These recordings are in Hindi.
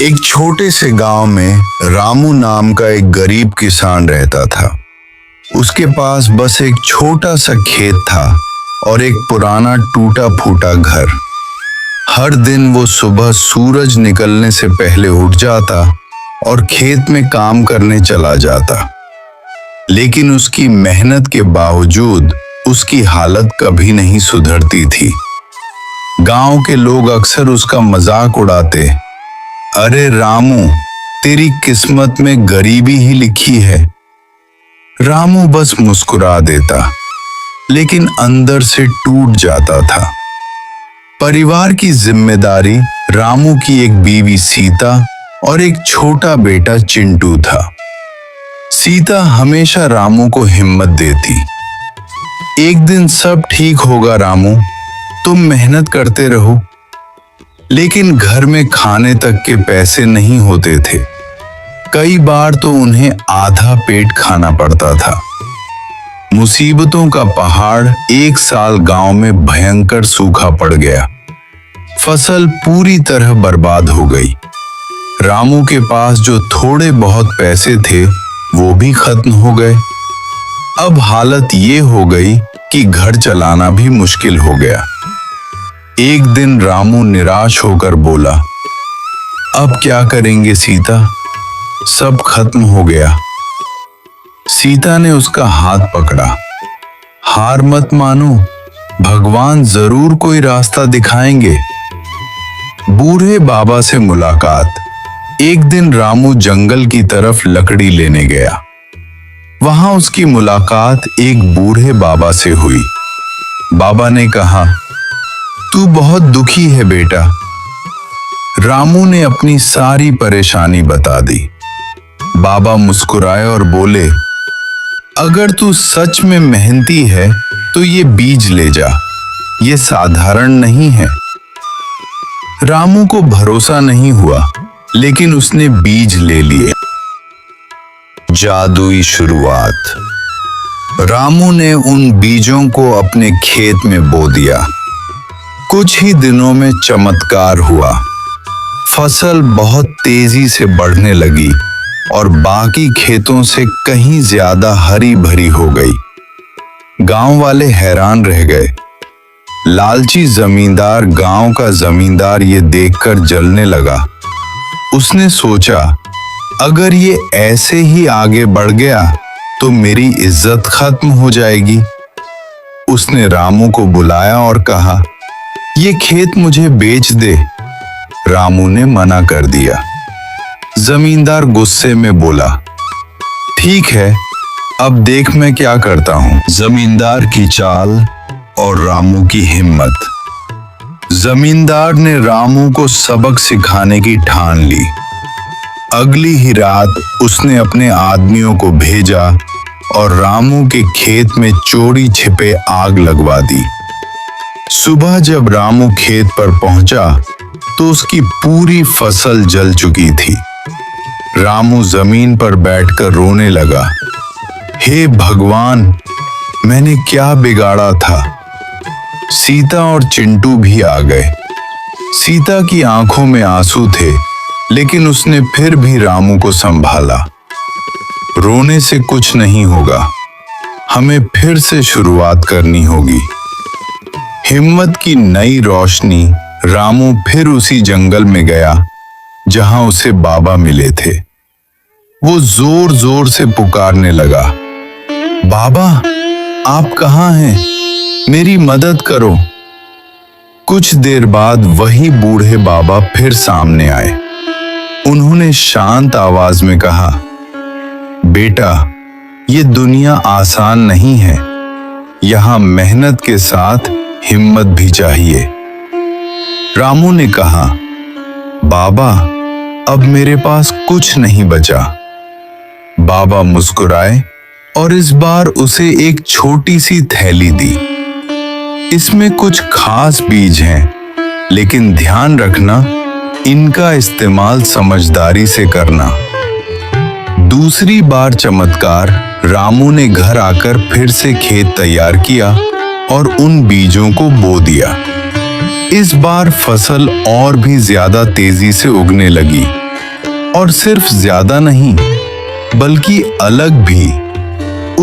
एक छोटे से गांव में रामू नाम का एक गरीब किसान रहता था। उसके पास बस एक छोटा सा खेत था और एक पुराना टूटा फूटा घर। हर दिन वो सुबह सूरज निकलने से पहले उठ जाता और खेत में काम करने चला जाता। लेकिन उसकी मेहनत के बावजूद उसकी हालत कभी नहीं सुधरती थी। गांव के लोग अक्सर उसका मजाक उड़ाते, अरे रामू, तेरी किस्मत में गरीबी ही लिखी है। रामू बस मुस्कुरा देता, लेकिन अंदर से टूट जाता था। परिवार की जिम्मेदारी रामू की एक बीवी सीता और एक छोटा बेटा चिंटू था। सीता हमेशा रामू को हिम्मत देती, एक दिन सब ठीक होगा रामू, तुम मेहनत करते रहो। लेकिन घर में खाने तक के पैसे नहीं होते थे। कई बार तो उन्हें आधा पेट खाना पड़ता था। मुसीबतों का पहाड़ एक साल गांव में भयंकर सूखा पड़ गया। फसल पूरी तरह बर्बाद हो गई। रामू के पास जो थोड़े बहुत पैसे थे वो भी खत्म हो गए। अब हालत ये हो गई कि घर चलाना भी मुश्किल हो गया। एक दिन रामू निराश होकर बोला, अब क्या करेंगे सीता, सब खत्म हो गया। सीता ने उसका हाथ पकड़ा, हार मत मानो, भगवान जरूर कोई रास्ता दिखाएंगे। बूढ़े बाबा से मुलाकात। एक दिन रामू जंगल की तरफ लकड़ी लेने गया। वहां उसकी मुलाकात एक बूढ़े बाबा से हुई। बाबा ने कहा, तू बहुत दुखी है बेटा। रामू ने अपनी सारी परेशानी बता दी। बाबा मुस्कुराए और बोले, अगर तू सच में मेहनती है तो ये बीज ले जा, ये साधारण नहीं है। रामू को भरोसा नहीं हुआ, लेकिन उसने बीज ले लिए। जादुई शुरुआत। रामू ने उन बीजों को अपने खेत में बो दिया। कुछ ही दिनों में चमत्कार हुआ। फसल बहुत तेजी से बढ़ने लगी और बाकी खेतों से कहीं ज्यादा हरी भरी हो गई। गांव वाले हैरान रह गए। लालची जमींदार गांव का जमींदार ये देखकर जलने लगा। उसने सोचा, अगर ये ऐसे ही आगे बढ़ गया तो मेरी इज्जत खत्म हो जाएगी। उसने रामू को बुलाया और कहा, ये खेत मुझे बेच दे। रामू ने मना कर दिया। जमींदार गुस्से में बोला, ठीक है, अब देख मैं क्या करता हूं। जमींदार की चाल और रामू की हिम्मत। जमींदार ने रामू को सबक सिखाने की ठान ली। अगली ही रात उसने अपने आदमियों को भेजा और रामू के खेत में चोरी छिपे आग लगवा दी। सुबह जब रामू खेत पर पहुंचा तो उसकी पूरी फसल जल चुकी थी। रामू जमीन पर बैठकर रोने लगा, हे भगवान, मैंने क्या बिगाड़ा था। सीता और चिंटू भी आ गए। सीता की आंखों में आंसू थे, लेकिन उसने फिर भी रामू को संभाला। रोने से कुछ नहीं होगा, हमें फिर से शुरुआत करनी होगी। हिम्मत की नई रोशनी। रामू फिर उसी जंगल में गया जहां उसे बाबा मिले थे। वो जोर जोर से पुकारने लगा, बाबा, आप कहाँ हैं? मेरी मदद करो। कुछ देर बाद वही बूढ़े बाबा फिर सामने आए। उन्होंने शांत आवाज में कहा, बेटा, ये दुनिया आसान नहीं है। यहां मेहनत के साथ हिम्मत भी चाहिए। रामू ने कहा, बाबा, अब मेरे पास कुछ नहीं बचा। बाबा मुस्कुराए और इस बार उसे एक छोटी सी थैली दी। इसमें कुछ खास बीज हैं, लेकिन ध्यान रखना, इनका इस्तेमाल समझदारी से करना। दूसरी बार चमत्कार। रामू ने घर आकर फिर से खेत तैयार किया और उन बीजों को बो दिया। इस बार फसल और भी ज्यादा तेजी से उगने लगी। और सिर्फ ज्यादा नहीं बल्कि अलग भी।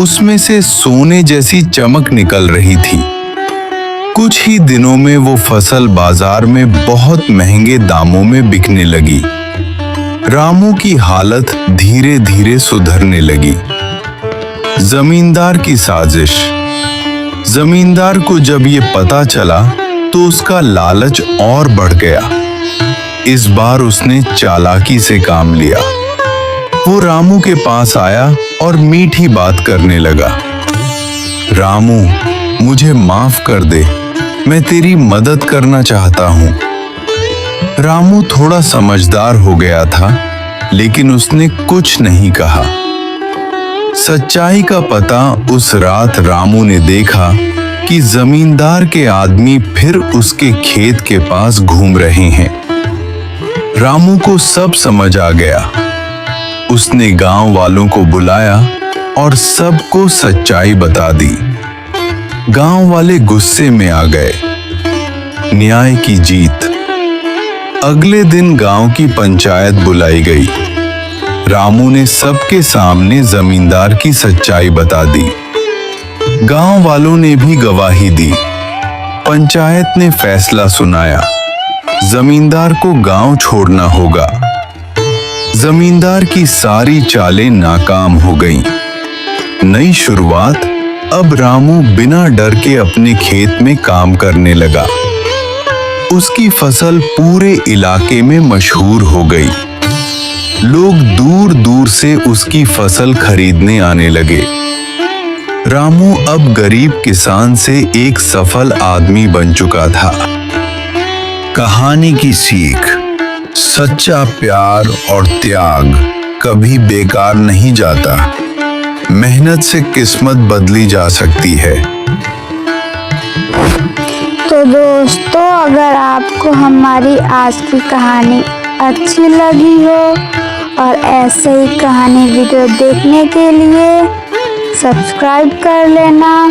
उसमें से सोने जैसी चमक निकल रही थी। कुछ ही दिनों में वो फसल बाजार में बहुत महंगे दामों में बिकने लगी। रामू की हालत धीरे धीरे सुधरने लगी। जमींदार की साजिश। जमींदार को जब ये पता चला तो उसका लालच और बढ़ गया। इस बार उसने चालाकी से काम लिया। वो रामू के पास आया और मीठी बात करने लगा। रामू, मुझे माफ कर दे, मैं तेरी मदद करना चाहता हूं। रामू थोड़ा समझदार हो गया था, लेकिन उसने कुछ नहीं कहा। सच्चाई का पता उस रात रामू ने देखा कि जमींदार के आदमी फिर उसके खेत के पास घूम रहे हैं। रामू को सब समझ आ गया। उसने गांव वालों को बुलाया और सबको सच्चाई बता दी। गांव वाले गुस्से में आ गए। न्याय की जीत। अगले दिन गांव की पंचायत बुलाई गई। रामू ने सबके सामने जमींदार की सच्चाई बता दी। गांव वालों ने भी गवाही दी। पंचायत ने फैसला सुनाया। जमींदार को गांव छोड़ना होगा। जमींदार की सारी चालें नाकाम हो गईं। नई शुरुआत। अब रामू बिना डर के अपने खेत में काम करने लगा। उसकी फसल पूरे इलाके में मशहूर हो गई। लोग दूर दूर से उसकी फसल खरीदने आने लगे। रामू अब गरीब किसान से एक सफल आदमी बन चुका था। कहानी की सीख। सच्चा प्यार और त्याग कभी बेकार नहीं जाता। मेहनत से किस्मत बदली जा सकती है। तो दोस्तों, अगर आपको हमारी आज की कहानी अच्छी लगी हो और ऐसे ही कहानी वीडियो देखने के लिए सब्सक्राइब कर लेना।